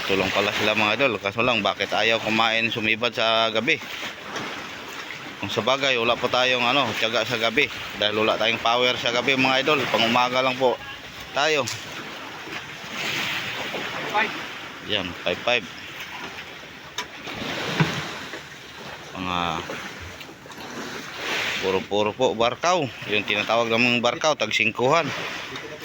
Dito lang pala sila mga idol. Kaso lang bakit ayaw kumain sumibad sa gabi. Kung sa bagay wala po tayong tiyaga sa gabi. Dahil wala tayong power sa gabi mga idol. Pang umaga lang po tayo. Yan 5-5. Mga puro po barkaw. Yung tinatawag namang barkaw tag 5-han.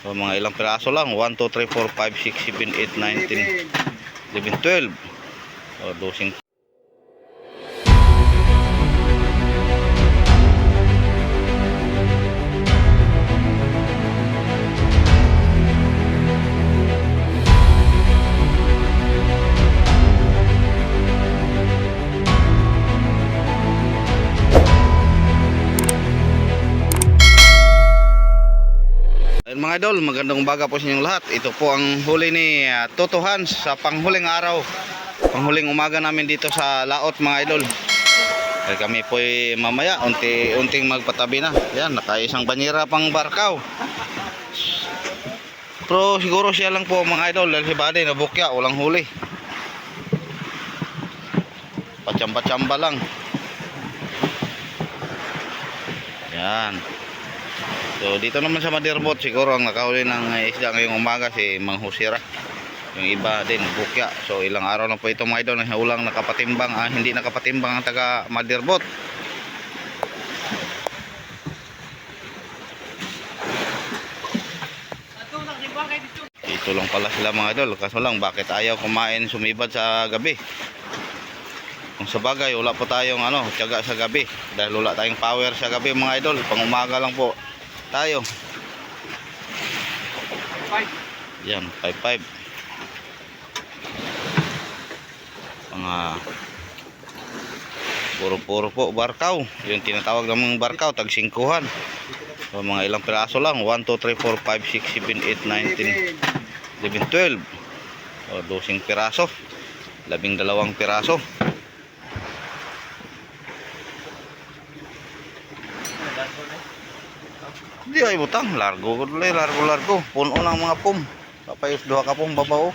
So, mga ilang piraso lang. 1, 2, 3, 4, 5, 6, 7, 8, 9, 10, 11, 12. So, dosing. Mga idol, magandang umaga po sa inyong lahat. Ito po ang huli ni Toto Hans sa panghuling araw, panghuling umaga namin dito sa laot mga idol. Kaya kami po mamaya unti-unting magpatabi na. Yan, nakaisang banyera pang barkaw. Pero siguro siya lang po mga idol dahil si Buddy nabukya, walang huli. Pachamba-chamba lang. Yan. So dito naman sa Madirbot siguro ang nakahuli ng isda ngayong umaga si Mang Husira. Yung iba din bukya. So ilang araw lang po ito mga idol na ulang nakapatimbang, hindi nakapatimbang ang taga Madirbot. Dito lang pala sila mga idol. Kaso lang bakit ayaw kumain sumibad sa gabi. Kung sa bagay wala po tayong tiyaga sa gabi. Dahil wala tayong power sa gabi mga idol. Pang umaga lang po tayo. Yan 5-5. Mga puro po barkaw. Yung tinatawag namang barkaw tag 5-han. So, mga ilang piraso lang. 1, 2, 3, 4, 5, 6, 7, 8, 9, 10, 11, 12. So, dosing piraso. 12 piraso. Di ay butang, largo puno ng mga pum. Papayos duha ka pum babaw.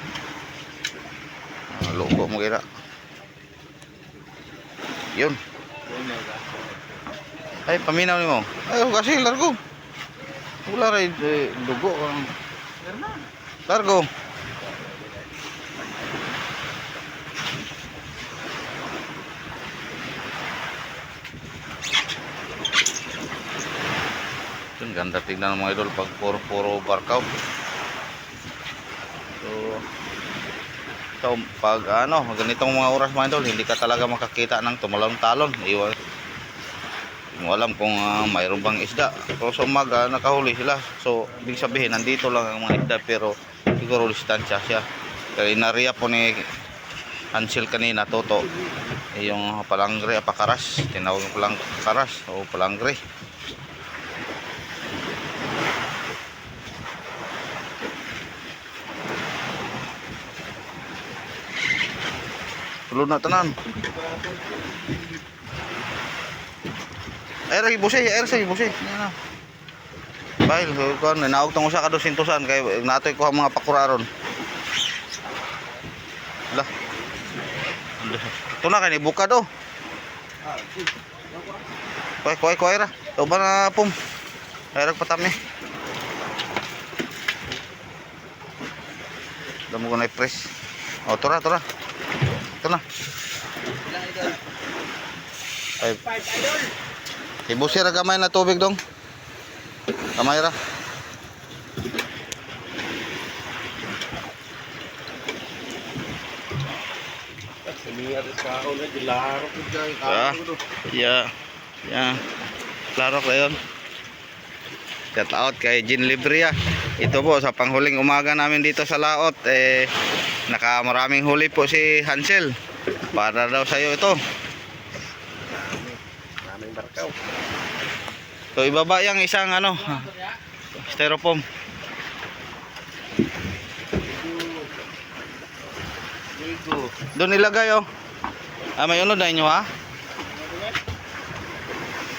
Logo mo kira. Yun. Ay paminaw nimo. Ay kasi largo. Wala ray dugo. Largo. Ganda tingnan ng mga idol pag puro barkaw. So pag ganitong mga oras mga idol hindi ka talaga makakita ng tumalon-talon. Iwan mo alam kung mayroon bang isda. Pero sa umaga nakahuli sila. So ibig sabihin nandito lang ang mga isda pero siguro distansya siya. Kaya inariya po ni Hansel kanina Toto yung palangre apakaras. Tinawag ko lang karas o palangre. Tulog na tanan. Ay lagi busi, Yan na. Bail ko naog tong usa ka 200-an kay natoy ko ang mga pakuraron. Lah. Ito na kay buka do. Koy ra. To ba na pum. Ay rag patami. Damo ko na press. Oh, tora. Ito na. Ay. Ibusir gamay na tubig dong. Kamay ra. Yeah. Klaro ko yun. Shout out kay Jean Libria. Ito po sa panghuling umaga namin dito sa laot nakamaraming huli po si Hansel. Para daw sa iyo ito. Maraming barkaw. So ibaba yang isang styrofoam. Doon ilagay may unod na inyo ha.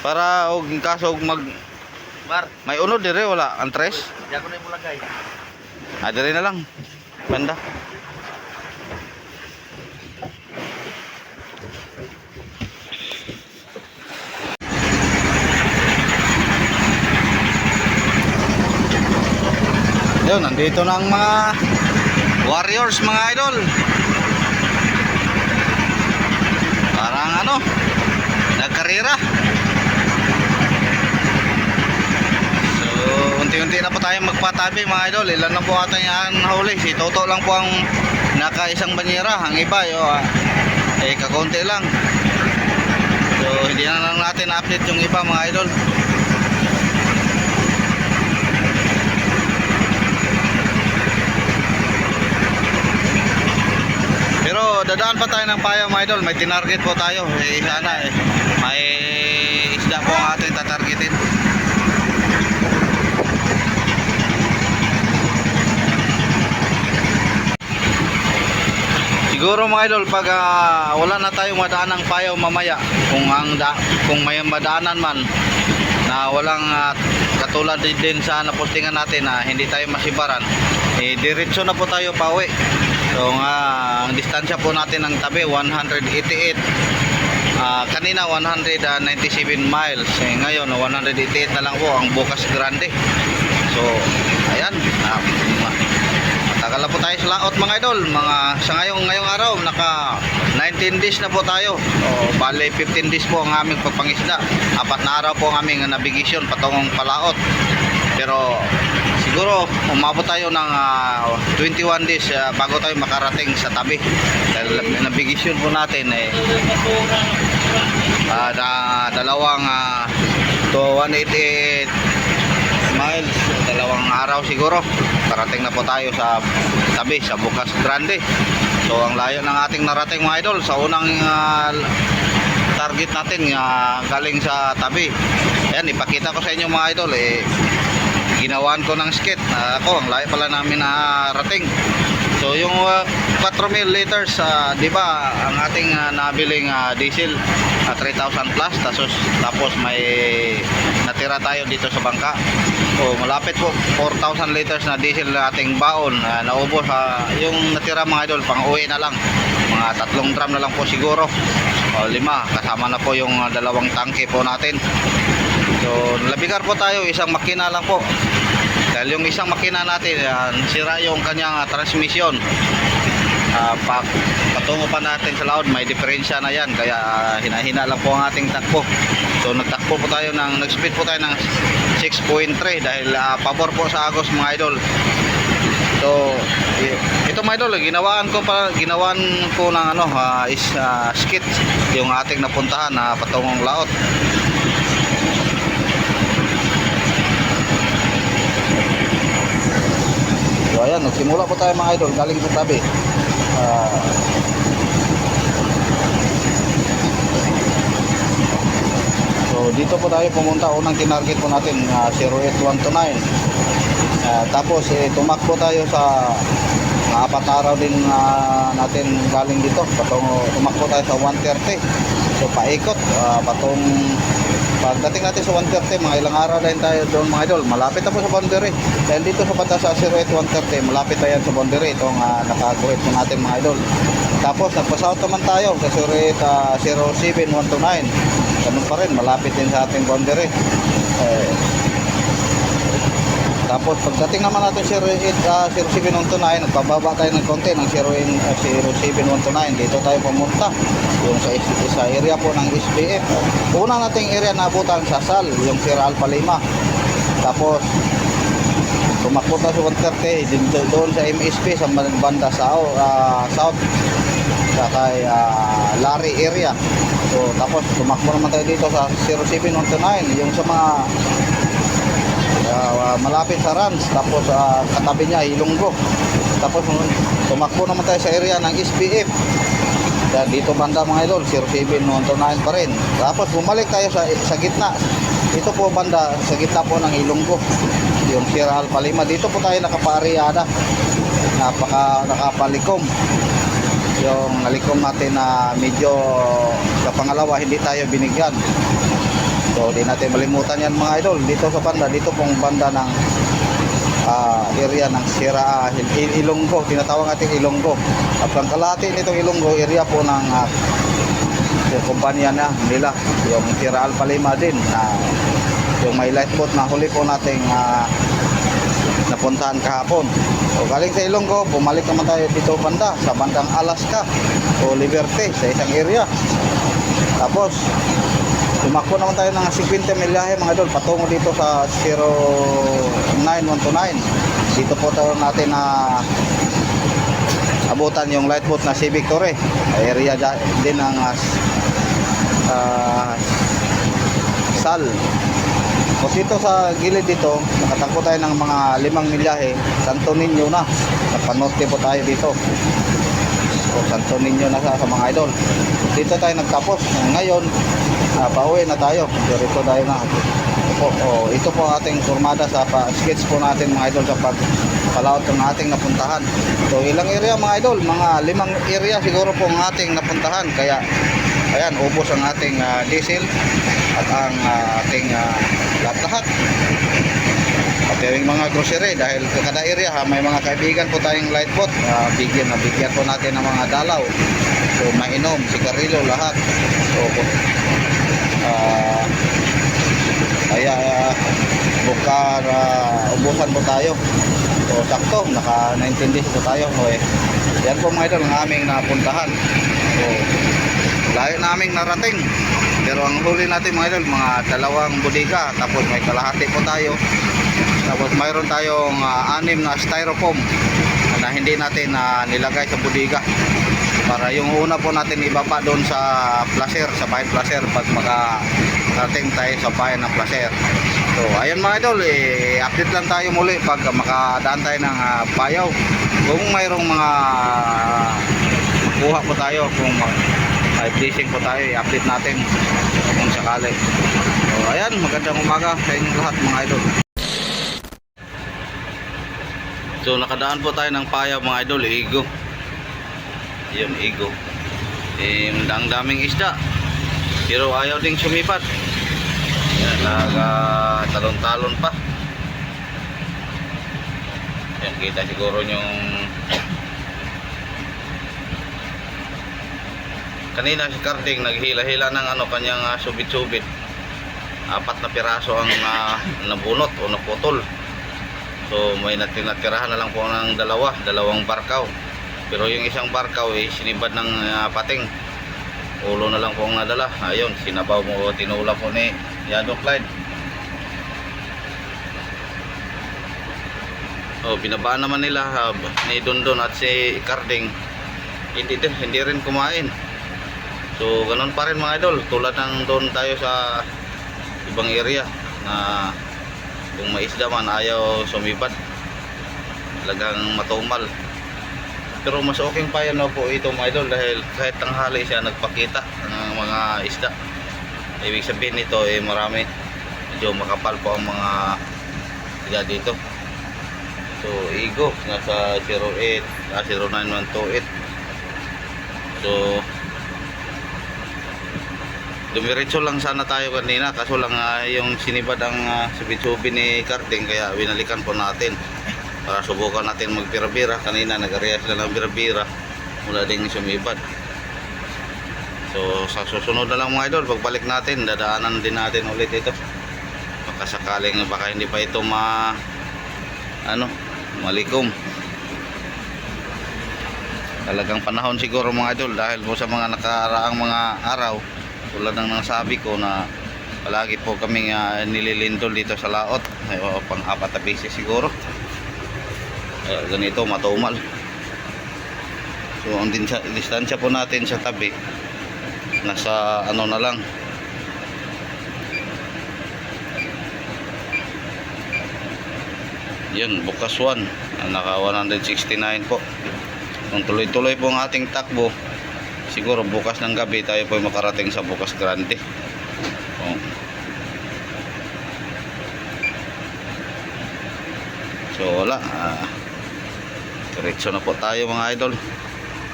Para kaso may unod dire wala antres. Diyan ko na imulagay. Dire na lang. Banda. Yun, nandito na ang mga warriors mga idol. Parang ano, nagkarera. So, unti-unti na po tayo magpatabi mga idol. Ilan na po ating yan huli. Si Toto lang po ang naka-isang banyera. Ang iba, kakunti lang. So, hindi na lang natin update yung iba mga idol. Pero dadaan pa tayo ng payaw mga idol. May tinarget po tayo. Sana may isda po ang ating tatargetin. Siguro mga idol pag wala na tayong madaan ng payaw mamaya, kung may madaanan man na walang katulad din sa napostingan natin na hindi tayo masibaran, diretso na po tayo pauwi. So ang distansya po natin ng tabi 188, kanina 197 miles, ngayon 188 na lang po ang Bocas Grande. So ayan, matagal na po tayo sa laot mga idol. Sa ngayong araw naka 19 days na po tayo. Bale 15 days po ang aming pagpangisda, 4 na araw po ang aming navigation patungong palaot. Pero siguro umabot tayo ng 21 days bago tayo makarating sa tabi. Dahil navigation po natin dalawang to 188 miles, dalawang araw siguro karating na po tayo sa tabi, sa Bocas Grande. So ang layo ng ating narating mga idol sa unang target natin galing sa tabi. Ayan, ipakita ko sa inyo mga idol, ginawaan ko ng skit. Ako, ang layo pala namin narating. So yung 4,000 liters, di ba ang ating nabiling diesel 3,000 plus, tapos may natira tayo dito sa bangka. So malapit po 4,000 liters na diesel na ating baon, naubos. Yung natira mga idol pang uwi na lang, mga 3 drum na lang po siguro, o 5 kasama na po yung dalawang tangke po natin. So labigar po tayo, isang makina lang po. Dahil yung isang makina natin, sira yung kanyang transmission. Patungo pa natin sa laod, may diferensya na yan. Kaya hinahina lang po ang ating takbo. So nagtakbo po tayo, nag-speed po tayo ng 6.3 dahil pabor po sa agos mga idol. So ito mga idol, ginawaan ko ng skit yung ating napuntahan na patungong laot. So ayan, nagsimula po tayo mga idol galing sa tabi. So dito po tayo pumunta. Unang tinarget po natin 08129. Tapos tumakbo tayo sa 4 na araw din natin galing dito. Tumakbo tayo sa 130. So paikot patong pagdating natin sa 130, mga ilang araw na tayo doon mga idol. Malapit na po sa boundary. Dahil dito sa banda sa 08130, malapit na yan sa boundary. Itong nakaguhit po natin mga idol. Tapos nagpa-south naman tayo sa 07129. Ganun pa rin, malapit din sa ating boundary. Tapos pagdating naman natin 07129, nagpababa tayo ng konti ng 07129. Dito tayo pumunta yung sa area po ng SPF. Una nating area na abutan sa Sal, yung Sierra Alpha Lima. Tapos tumakbo tayo sa 130 doon sa MSP sa banda south sa kay Lari area. So tapos tumakbo naman tayo dito sa 07129, yung sa mga malapit sa Rans. Tapos katabi niya Ilonggo. Tapos tumakbo naman tayo sa area ng SPF. Yan, dito banda mga idol 07129 pa rin. Tapos bumalik tayo sa gitna. Ito po banda sa gitna po ng Ilonggo, yung Sierra Alpha Lima. Dito po tayo nakapariyada, nakapalikom. Yung nalikom natin na medyo sa pangalawa hindi tayo binigyan. So di natin malimutan yan mga idol. Dito sa banda, dito pong banda ng area ng Sierra Ilonggo, tinatawag natin Ilonggo. At ang kalahati nitong Ilonggo, area po ng yung kumpanya nila, yung Sierra Alpha Lima din, yung may lifeboat na huli po nating napuntahan kahapon. So galing sa Ilonggo, bumalik naman tayo dito banda sa bandang Alaska o Liberty sa isang area. Tapos tumakbo naman tayo ng 50 milyahe mga idol patungo dito sa 09129. Dito po tayo natin na abutan yung light boat na si Victory. Area din ng Sal. So dito sa gilid dito, nakatangko tayo ng mga 5 milyahe. Santo Niño na. Napanote po tayo dito. So Santo Niño na sa mga idol. Dito tayo nagtapos. Ngayon, pauwi na tayo. Dito tayo na. Ito po ang ating formada sa sketch po natin mga idol sa pagpalaot ng ating napuntahan. So ilang area mga idol? Mga 5 area siguro po ang ating napuntahan. Kaya ayan, ubos ang ating diesel at ang ating lahat-lahat. At yung mga grocery dahil sa kada area may mga kaibigan po tayong light boat. Bigyan po natin ng mga dalaw. So mainom, sigarilyo, lahat. So kaya ubusan po tayo. So sakto, naka-19 po tayo. Yan po mga idol ang aming napuntahan. So layo naming narating. Pero ang huli natin mga idol, mga 2 bodega. Tapos may kalahati po tayo. Tapos mayroon tayong 6 na styrofoam na hindi natin nilagay sa bodega. Para yung una po natin ibaba doon sa Placer, sa bayan Placer pag makarating tayo sa bayan ng Placer. So ayun mga idol, update lang tayo muli pag makadaan tayo ng Payaw. Kung mayroong mga makuha po tayo, kung may blessing po tayo, i-update natin kung sakali. So ayan, magandang umaga sa inyong lahat mga idol. So nakadaan po tayo ng Payaw mga idol, Igo. Yun, Igo. Ang daming isda. Pero ayaw ding sumipat. Yan, talon-talon pa. Yan, kita siguro yung kanina si Carding naghila-hila ng kanyang subit-subit. 4 na piraso ang nabunot o naputol. So may natirahan na lang po ng dalawang barkaw. Pero yung isang barkaw sinibad ng pating. Ulo na lang po ang nadala. Ayun, sinabaw mo, tinula po ni Yado Clyde. Binabaan naman nila ni Dondon at si Carding. Hindi rin kumain. So ganun pa rin mga idol. Tulad ng doon tayo sa ibang area na kung may isda man ayaw sumibad. Talagang matumal. Pero mas okay pa yan po ito mga idol dahil kahit tanghali siya nagpakita ng mga isda. Ibig sabihin nito marami, medyo makapal po ang mga isda dito. So Igo nasa 09128. So dumiretso lang sana tayo kanina kaso lang yung sinibad ang subit-subit ni Carding kaya binalikan po natin para subukan natin magbira-bira. Kanina nag-area sila ng bira-bira, wala ding sumibad. So sa susunod na lang mga idol, pagbalik natin dadaanan din natin ulit ito. Makasakaling baka hindi pa ito malikom. Talagang panahon siguro mga idol dahil po sa mga nakaraang mga araw tulad ng nasabi ko na palagi po kaming nililindol dito sa laot. Pang-4 na beses siguro. Ganito matumal. So ang distansya po natin sa tabi nasa na lang, yun, bukas 1 naka 169 po. Kung tuloy-tuloy po ang ating takbo siguro bukas ng gabi tayo po makarating sa Bukas Grande. So wala, diretso na po tayo mga idol.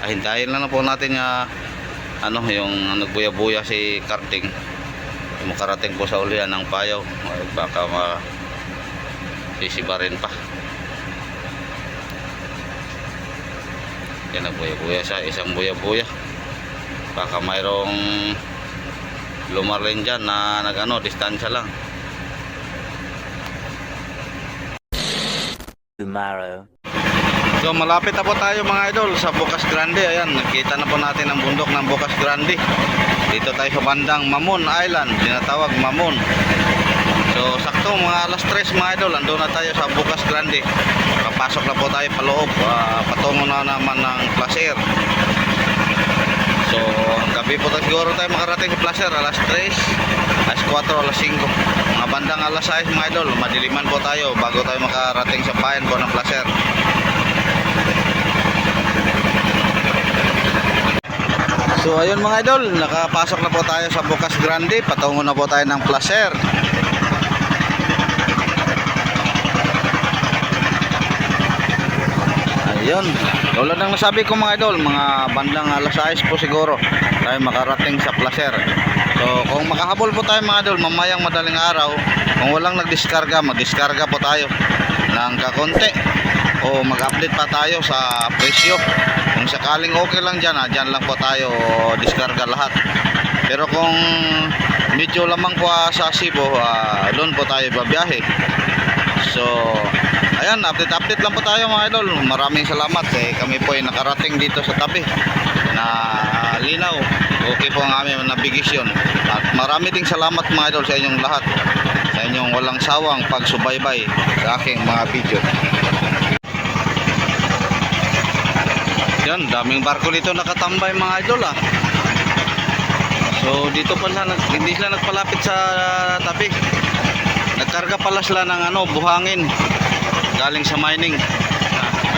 Hintayin lang na po natin yung nagbuya-buya si Carding makarating po sa ulian ng Payaw. Baka sisibarin pa. Yan, nagbuya-buya siya, isang buya-buya. Baka mayroong lumarlin dyan na distansya lang. tomorrow. So malapit na po tayo mga idol sa Bocas Grande. Ayan, nakita na po natin ang bundok ng Bocas Grande. Dito tayo sa bandang Mamon Island, tinatawag Mamon. So sakto mga alas 3 mga idol, andun na tayo sa Bocas Grande. Papasok na po tayo paloob, patungo na naman ng Placer. So gabi po tayo, siguro tayo makarating sa Placer alas 3, alas 4, alas 5. Mga bandang alas 6 mga idol, madiliman po tayo bago tayo makarating sa bayan po ng Placer. So ayun mga idol, nakapasok na po tayo sa Bocas Grande, patungo na po tayo ng Placer. Ayun, tulad ng nasabi ko mga idol, mga bandang alas 6 po siguro tayo makarating sa Placer. So kung makahabol po tayo mga idol, mamayang madaling araw, kung walang nagdiskarga, magdiskarga po tayo ng kakonti o mag-update pa tayo sa presyo. Kung sakaling okay lang dyan, dyan lang po tayo diskarga lahat. Pero kung medyo lamang po sa Cebu, doon po tayo babiyahe. So ayan, update lang po tayo mga idol. Maraming salamat, kami po ay nakarating dito sa tabi na linaw. Okay po ang aming navigasyon. At marami ding salamat mga idol sa inyong lahat, sa inyong walang sawang pagsubaybay sa aking mga video. Yan, daming barko dito nakatambay mga idol So dito pala, hindi sila nagpalapit sa tabi. Nagkarga pala sila ng buhangin galing sa mining.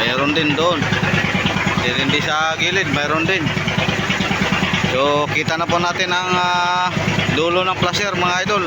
Mayroon din doon. Hindi sa gilid, mayroon din. So kita na po natin ang dulo ng Placer mga idol.